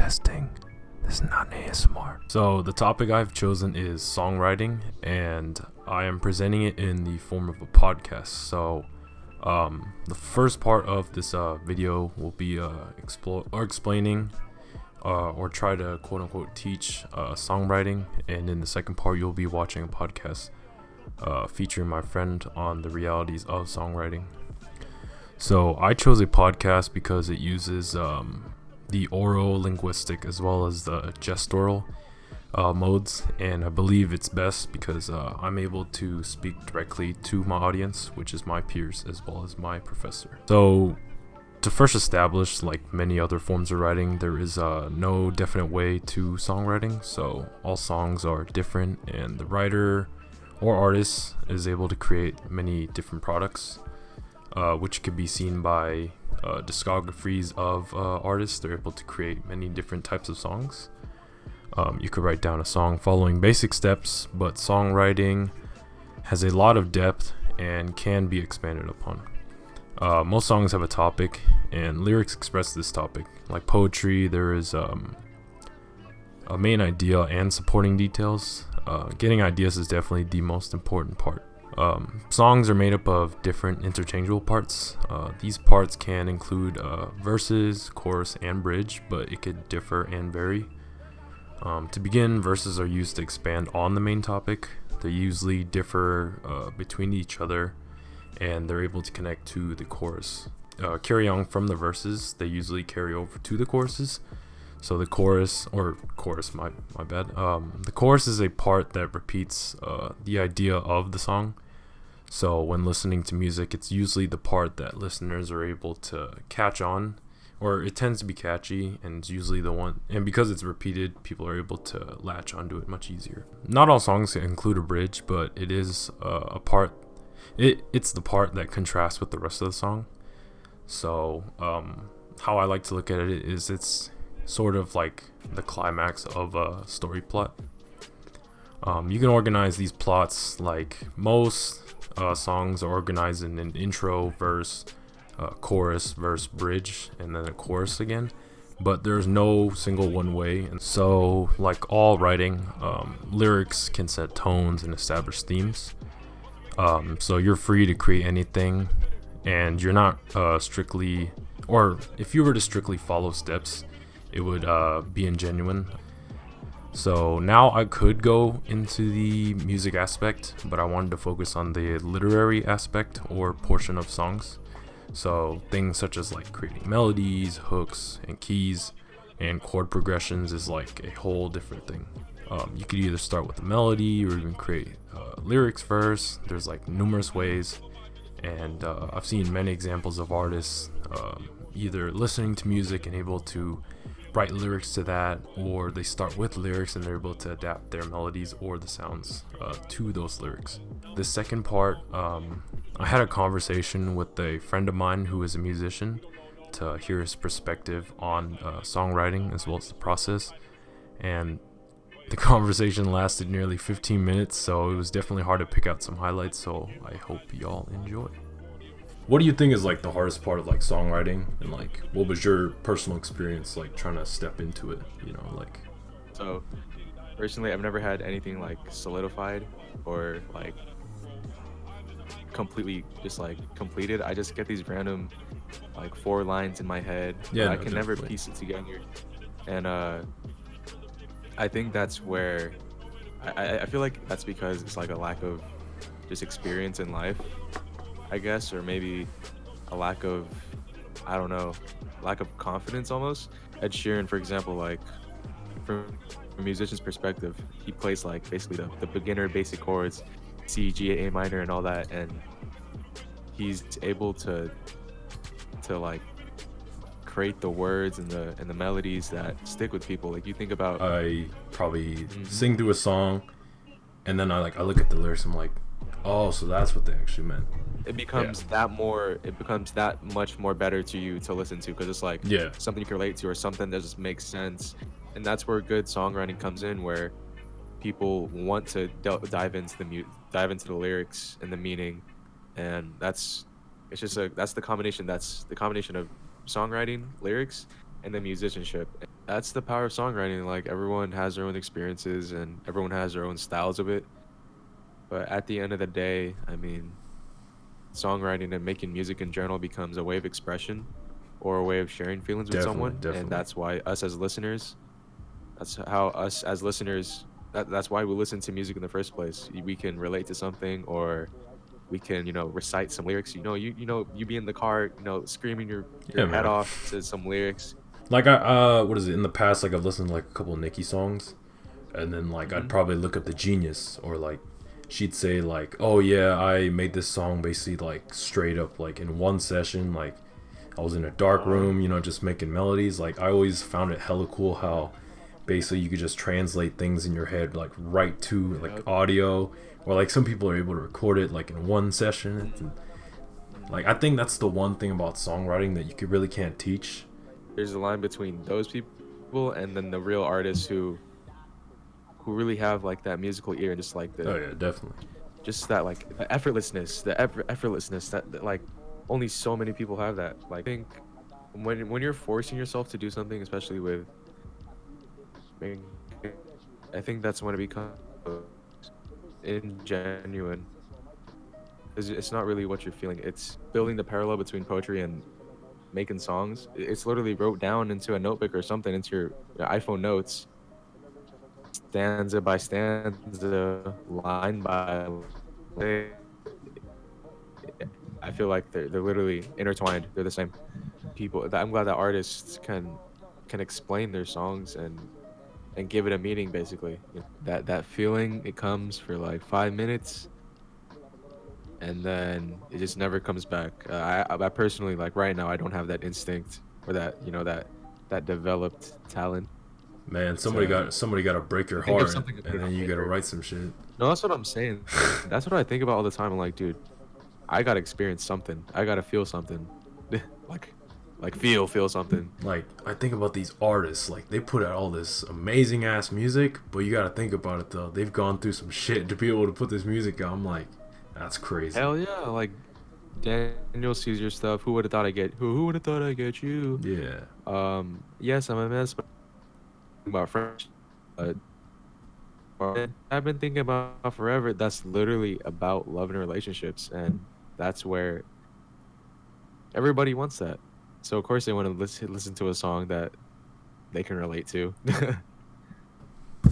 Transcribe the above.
Testing. This is not ASMR. So the topic I've chosen is songwriting, and I am presenting it in the form of a podcast. So the first part of this video will be explaining or try to quote unquote teach songwriting, and in the second part you'll be watching a podcast featuring my friend on the realities of songwriting. So I chose a podcast because it uses the oral linguistic as well as the gestural modes, and I believe it's best because I'm able to speak directly to my audience, which is my peers as well as my professor. So to first establish, like many other forms of writing, there is no definite way to songwriting. So all songs are different, and the writer or artist is able to create many different products, which could be seen by discographies of artists. They're able to create many different types of songs. You could write down a song following basic steps, but songwriting has a lot of depth and can be expanded upon. Most songs have a topic, and lyrics express this topic. Like poetry, there is a main idea and supporting details. Getting ideas is definitely the most important part. Songs are made up of different interchangeable parts. These parts can include verses, chorus, and bridge, but it could differ and vary. To begin, verses are used to expand on the main topic. They usually differ between each other, and they're able to connect to the chorus. Carry on from the verses, they usually carry over to the choruses. So the chorus, my bad. The chorus is a part that repeats the idea of the song. So when listening to music, it's usually the part that listeners are able to catch on, or it tends to be catchy, and it's usually the one, and because it's repeated, people are able to latch onto it much easier. Not all songs include a bridge, but it is a part. It's the part that contrasts with the rest of the song. So how I like to look at it is it's sort of like the climax of a story plot. You can organize these plots like most songs are organized in an intro, verse, chorus, verse, bridge, and then a chorus again. But there's no single one way. And so, like all writing, lyrics can set tones and establish themes. So you're free to create anything, and you're not strictly, or if you were to strictly follow steps, it would be ingenuine. So now I could go into the music aspect, but I wanted to focus on the literary aspect or portion of songs. So things such as like creating melodies, hooks, and keys, and chord progressions is like a whole different thing. You could either start with a melody or even create lyrics first. There's like numerous ways, and I've seen many examples of artists either listening to music and able to write lyrics to that, or they start with lyrics and they're able to adapt their melodies or the sounds to those lyrics. The second part, I had a conversation with a friend of mine who is a musician to hear his perspective on songwriting as well as the process, and the conversation lasted nearly 15 minutes, so it was definitely hard to pick out some highlights, so I hope y'all enjoy. What do you think is like the hardest part of like songwriting, and like what was your personal experience like trying to step into it, like? So personally, I've never had anything like solidified or like completely just like completed. I just get these random like 4 lines in my head, Yeah, but I no, can never definitely. piece it together. And I think that's where I feel like that's because it's like a lack of just experience in life, I guess, or maybe a lack of, I don't know, lack of confidence almost. Ed Sheeran, for example, like from a musician's perspective, he plays like basically the beginner basic chords, C, G, A minor, and all that, and he's able to like create the words and the melodies that stick with people. Like you think about, I probably sing through a song, and then I look at the lyrics, I'm like, oh, so that's what they actually meant. it becomes that much more better to you to listen to, because it's like Yeah. something you can relate to or something that just makes sense. And that's where good songwriting comes in, where people want to dive into the lyrics and the meaning, and that's the combination of songwriting, lyrics, and the musicianship. That's the power of songwriting. Like everyone has their own experiences and everyone has their own styles of it. But at the end of the day, I mean, songwriting and making music in general becomes a way of expression or a way of sharing feelings with Definitely, someone. And definitely. that's why us as listeners, that's how us as listeners, that's why we listen to music in the first place. We can relate to something or we can, recite some lyrics. You be in the car, screaming Yeah, your head man. off to some lyrics. Like what is it? In the past, like I've listened to like a couple of Nicki songs, and then like I'd Hmm. probably look up the Genius, or like she'd say like, oh yeah, I made this song basically like straight up like in one session. Like I was in a dark Uh-huh. room, just making melodies. Like I always found it hella cool how basically you could just translate things in your head like right to like Yep. audio, or like some people are able to record it like in one session. Hmm. Like I think that's the one thing about songwriting that you could really can't teach. There's a line between those people and then the real artists who really have like that musical ear and just like Oh yeah, definitely. just that like the effortlessness, effortlessness that like only so many people have that. Like I think when you're forcing yourself to do something, especially with making, I think that's when it becomes ingenuine. It's not really what you're feeling. It's building the parallel between poetry and making songs. It's literally wrote down into a notebook or something into your iPhone notes, stanza by stanza, line by line. I feel like they're literally intertwined. They're the same people. I'm glad that artists can explain their songs and give it a meaning. Basically, that feeling it comes for like 5 minutes, and then it just never comes back. I personally like right now I don't have that instinct or that developed talent Man, to somebody got to break your think of heart, something and put and it then on you got to paper. write some shit. No, that's what I'm saying. That's what I think about all the time. I'm like, dude, I gotta experience something. I gotta feel something. like feel something. Like I think about these artists, like they put out all this amazing ass music, but you got to think about it though. They've gone through some shit to be able to put this music out. I'm like, that's crazy. Hell yeah, like Daniel Caesar stuff. Who would have thought I get who would have thought I get you? Yeah, Yes, I'm a mess about French. But I've been thinking about forever. That's literally about love and relationships, and that's where everybody wants that. So of course they want to listen to a song that they can relate to.